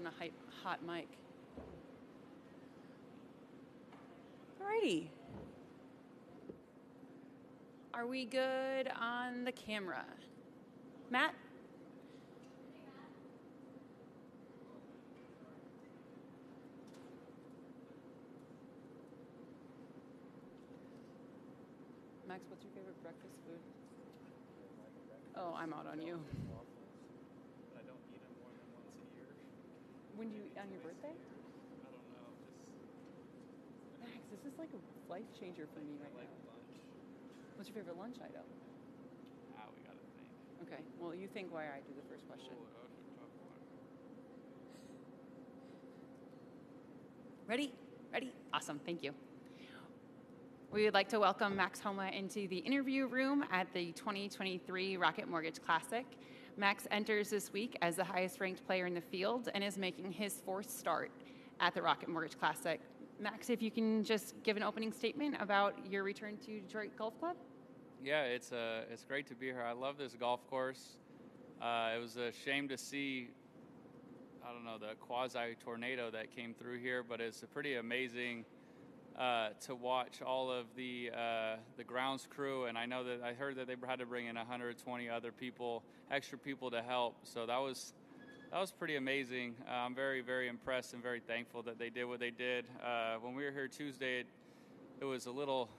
on a hot mic. Alrighty. Are we good on the camera? Matt? Max, what's your favorite breakfast food? Oh, I'm out on you. I don't eat them more than once a year. When do you eat on your birthday? I don't know. Max, this is like a life changer for me right like now. lunch. What's your favorite lunch item? We gotta think. Okay, well, you think while I do the first question. Ooh, tough one. Ready? Ready? Awesome, thank you. We would like to welcome Max Homa into the interview room at the 2023 Rocket Mortgage Classic. Max enters this week as the highest ranked player in the field and is making his fourth start at the Rocket Mortgage Classic. Max, if you can just give an opening statement about your return to Detroit Golf Club. Yeah, it's great to be here. I love this golf course. It was a shame to see, I don't know, the quasi-tornado that came through here, but it's a pretty amazing to watch all of the grounds crew, and I heard that they had to bring in 120 other extra people to help. So that was pretty amazing. I'm very, very impressed and very thankful that they did what they did. When we were here Tuesday, it was a little,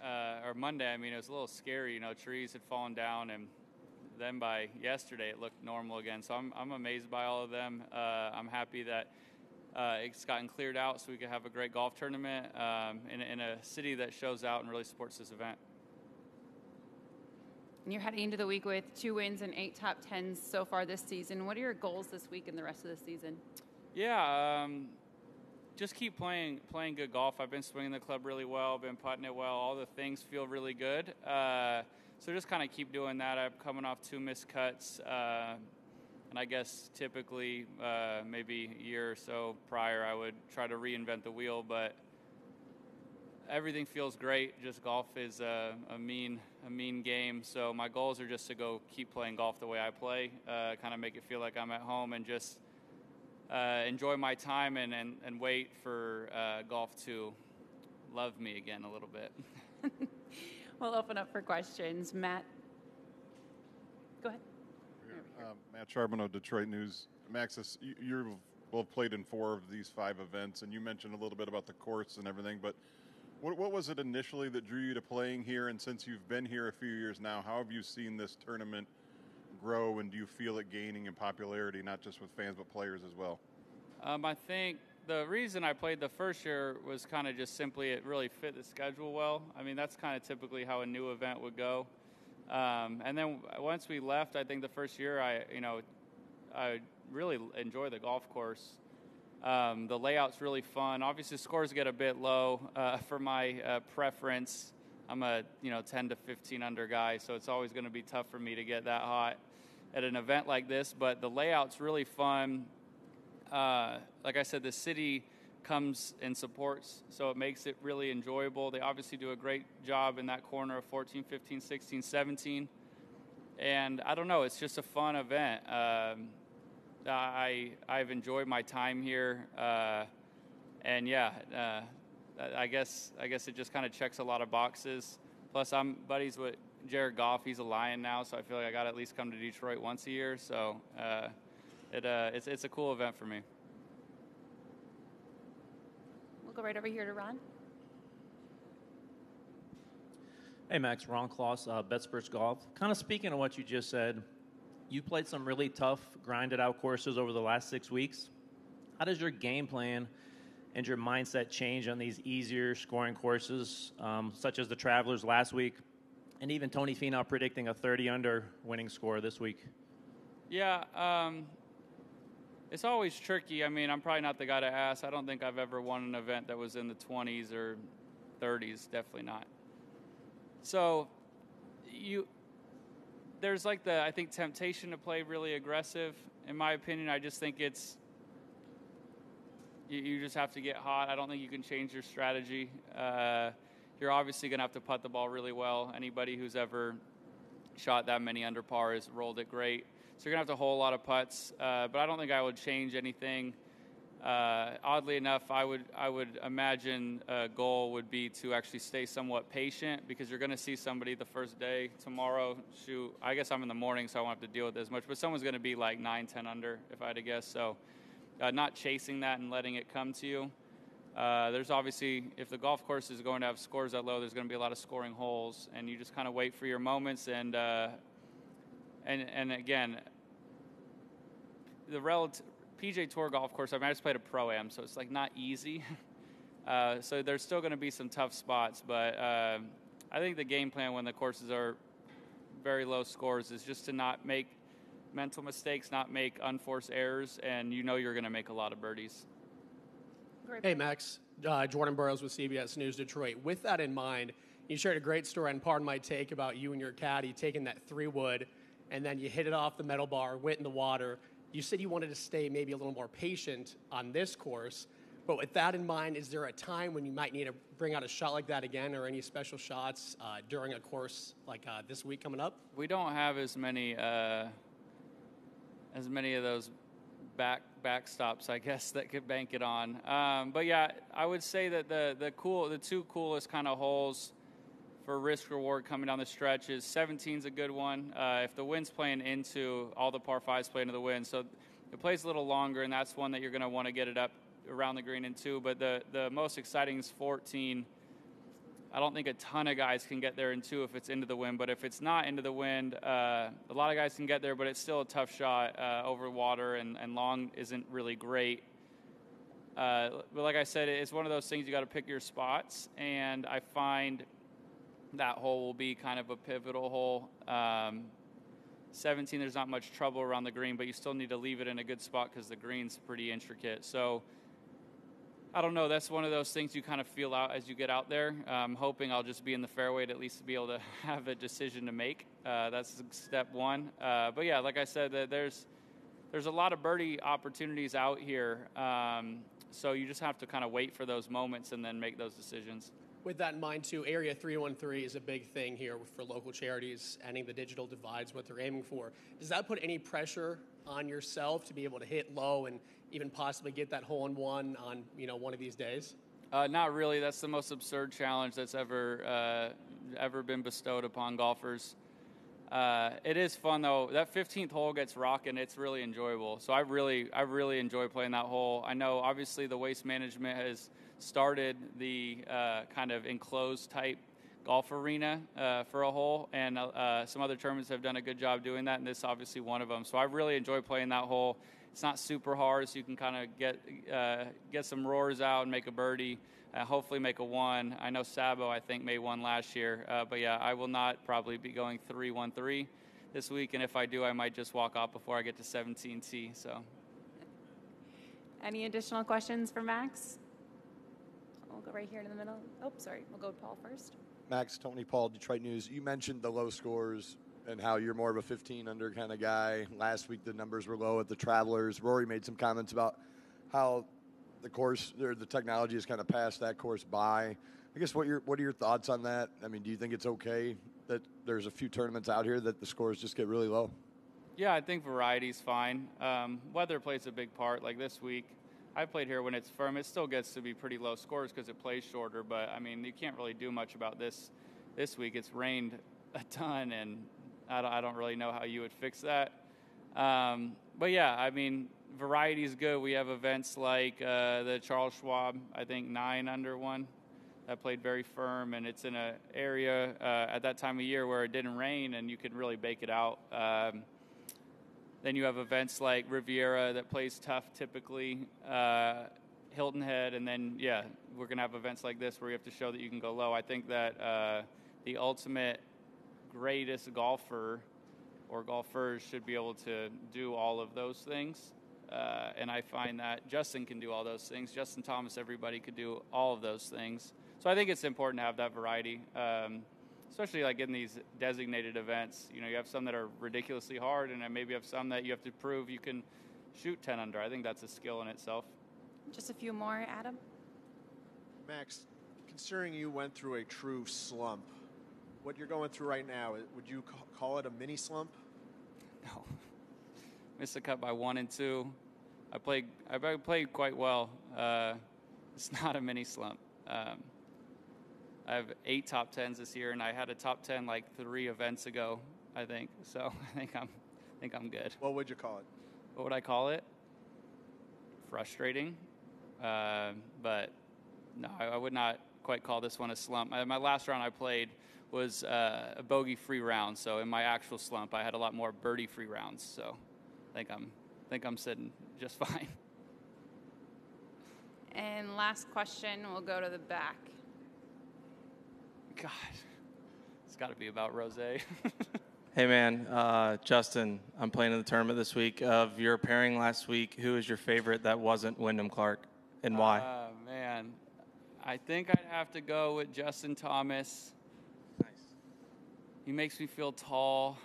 or Monday, I mean, it was a little scary. You know, trees had fallen down, and then by yesterday, it looked normal again. So I'm amazed by all of them. I'm happy that it's gotten cleared out so we can have a great golf tournament in a city that shows out and really supports this event. And you're heading into the week with 2 wins and 8 top 10s so far this season. What are your goals this week and the rest of the season? Yeah, just keep playing good golf. I've been swinging the club really well, been putting it well. All the things feel really good. So just kind of keep doing that. I'm coming off 2 missed cuts. And I guess typically maybe a year or so prior, I would try to reinvent the wheel, but everything feels great. Just golf is a mean game. So my goals are just to go keep playing golf the way I play, kind of make it feel like I'm at home and just enjoy my time and wait for golf to love me again a little bit. We'll open up for questions. Matt, go ahead. Matt Charbonneau, Detroit News. Max, you've both played in 4 of these 5 events, and you mentioned a little bit about the course and everything, but what was it initially that drew you to playing here? And since you've been here a few years now, how have you seen this tournament grow, and do you feel it gaining in popularity, not just with fans but players as well? I think the reason I played the first year was kind of just simply it really fit the schedule well. I mean, that's kind of typically how a new event would go. And then once we left, I think the first year I really enjoy the golf course. The layout's really fun. Obviously, scores get a bit low for my preference. I'm a 10 to 15 under guy, so it's always going to be tough for me to get that hot at an event like this. But the layout's really fun. Like I said, the city comes and supports, so it makes it really enjoyable. They obviously do a great job in that corner of 14, 15, 16, 17. And I don't know, it's just a fun event. I've enjoyed my time here. And yeah, I guess it just kind of checks a lot of boxes. Plus, I'm buddies with Jared Goff. He's a Lion now, so I feel like I got to at least come to Detroit once a year. So it's a cool event for me. We'll go right over here to Ron. Hey, Max, Ron Kloss, BetSports Golf. Kind of speaking of what you just said, you played some really tough, grinded-out courses over the last 6 weeks. How does your game plan and your mindset change on these easier scoring courses, such as the Travelers last week, and even Tony Finau predicting a 30-under winning score this week? Yeah, it's always tricky. I mean, I'm probably not the guy to ask. I don't think I've ever won an event that was in the 20s or 30s. Definitely not. So there's like I think temptation to play really aggressive. In my opinion, I just think you just have to get hot. I don't think you can change your strategy. You're obviously going to have to putt the ball really well. Anybody who's ever shot that many under par has rolled it great. So you're going to have to hole a lot of putts, but I don't think I would change anything. Oddly enough, I would imagine a goal would be to actually stay somewhat patient, because you're going to see somebody the first day tomorrow shoot. I guess I'm in the morning, so I won't have to deal with it as much, but someone's going to be like 9, 10 under, if I had to guess. So not chasing that and letting it come to you. There's obviously, if the golf course is going to have scores that low, there's going to be a lot of scoring holes, and you just kind of wait for your moments. And again, the PJ Tour golf course, I just played a Pro-Am, so it's like not easy. So there's still going to be some tough spots, but I think the game plan when the courses are very low scores is just to not make mental mistakes, not make unforced errors, and you know you're going to make a lot of birdies. Hey, Max. Jordan Burroughs with CBS News Detroit. With that in mind, you shared a great story, and pardon my take, about you and your caddy taking that 3-wood, and then you hit it off the metal bar, went in the water. You said you wanted to stay maybe a little more patient on this course, but with that in mind, is there a time when you might need to bring out a shot like that again, or any special shots during a course like this week coming up? We don't have as many of those backstops, I guess, that could bank it on. But yeah, I would say that the two coolest kind of holes for risk reward coming down the stretch is 17's a good one. If the wind's playing into, all the par 5s play into the wind, so it plays a little longer, and that's one that you're going to want to get it up around the green in 2. But the most exciting is 14. I don't think a ton of guys can get there in 2 if it's into the wind, but if it's not into the wind, a lot of guys can get there, but it's still a tough shot over water, and long isn't really great. But like I said, it's one of those things you got to pick your spots, and I find that hole will be kind of a pivotal hole. 17, there's not much trouble around the green, but you still need to leave it in a good spot because the green's pretty intricate. So I don't know. That's one of those things you kind of feel out as you get out there. I'm hoping I'll just be in the fairway to at least be able to have a decision to make. That's step one. But yeah, like I said, there's a lot of birdie opportunities out here. So you just have to kind of wait for those moments and then make those decisions. With that in mind, too, Area 313 is a big thing here for local charities. Ending the digital divide is what they're aiming for. Does that put any pressure on yourself to be able to hit low and even possibly get that hole-in-one on one of these days? Not really. That's the most absurd challenge that's ever been bestowed upon golfers. It is fun though. That 15th hole gets rocking. It's really enjoyable. So I really enjoy playing that hole. I know obviously the Waste Management has started the kind of enclosed type golf arena for a hole, and some other tournaments have done a good job doing that, and this is obviously one of them. So I really enjoy playing that hole. It's not super hard, so you can kind of get some roars out and make a birdie, hopefully make a 1. I know Sabo, I think, made 1 last year. But yeah, I will not probably be going 3-1-3 this week, and if I do, I might just walk off before I get to 17T. So, any additional questions for Max? We'll go right here in the middle. Oh, sorry. We'll go with Paul first. Max, Tony Paul, Detroit News. You mentioned the low scores and how you're more of a 15 under kind of guy. Last week the numbers were low at the Travelers. Rory made some comments about how the course or the technology has kind of passed that course by. I guess what are your thoughts on that? I mean, do you think it's okay that there's a few tournaments out here that the scores just get really low? Yeah, I think variety's fine. Weather plays a big part. Like this week, I played here when it's firm. It still gets to be pretty low scores because it plays shorter. But, I mean, you can't really do much about this week. It's rained a ton, and I don't really know how you would fix that. But, yeah, I mean, variety is good. We have events like the Charles Schwab, I think, 9 under 1. That played very firm, and it's in an area at that time of year where it didn't rain, and you could really bake it out. Then you have events like Riviera that plays tough typically, Hilton Head, and then, yeah, we're going to have events like this where you have to show that you can go low. I think that the ultimate greatest golfer or golfers should be able to do all of those things. And I find that Justin can do all those things. Justin Thomas, everybody could do all of those things. So I think it's important to have that variety. Especially like in these designated events, you have some that are ridiculously hard, and then maybe you have some that you have to prove you can shoot 10 under. I think that's a skill in itself. Just a few more, Adam. Max, considering you went through a true slump, what you're going through right now, would you call it a mini slump? No. missed the cut by 1 and 2. I played quite well. It's not a mini slump. I have 8 top 10s this year, and I had a top 10 like 3 events ago, I think. So I think I'm good. What would you call it? What would I call it? Frustrating. But no, I would not quite call this one a slump. My last round I played was a bogey-free round. So in my actual slump, I had a lot more birdie-free rounds. So I think I'm sitting just fine. And last question, we'll go to the back. God, it's got to be about Rosé. Hey, man, Justin, I'm playing in the tournament this week. Of your pairing last week, who is your favorite that wasn't Wyndham Clark, and why? Man, I think I'd have to go with Justin Thomas. Nice. He makes me feel tall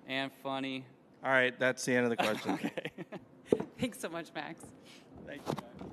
and funny. All right, that's the end of the question. Okay. Thanks so much, Max. Thank you, guys.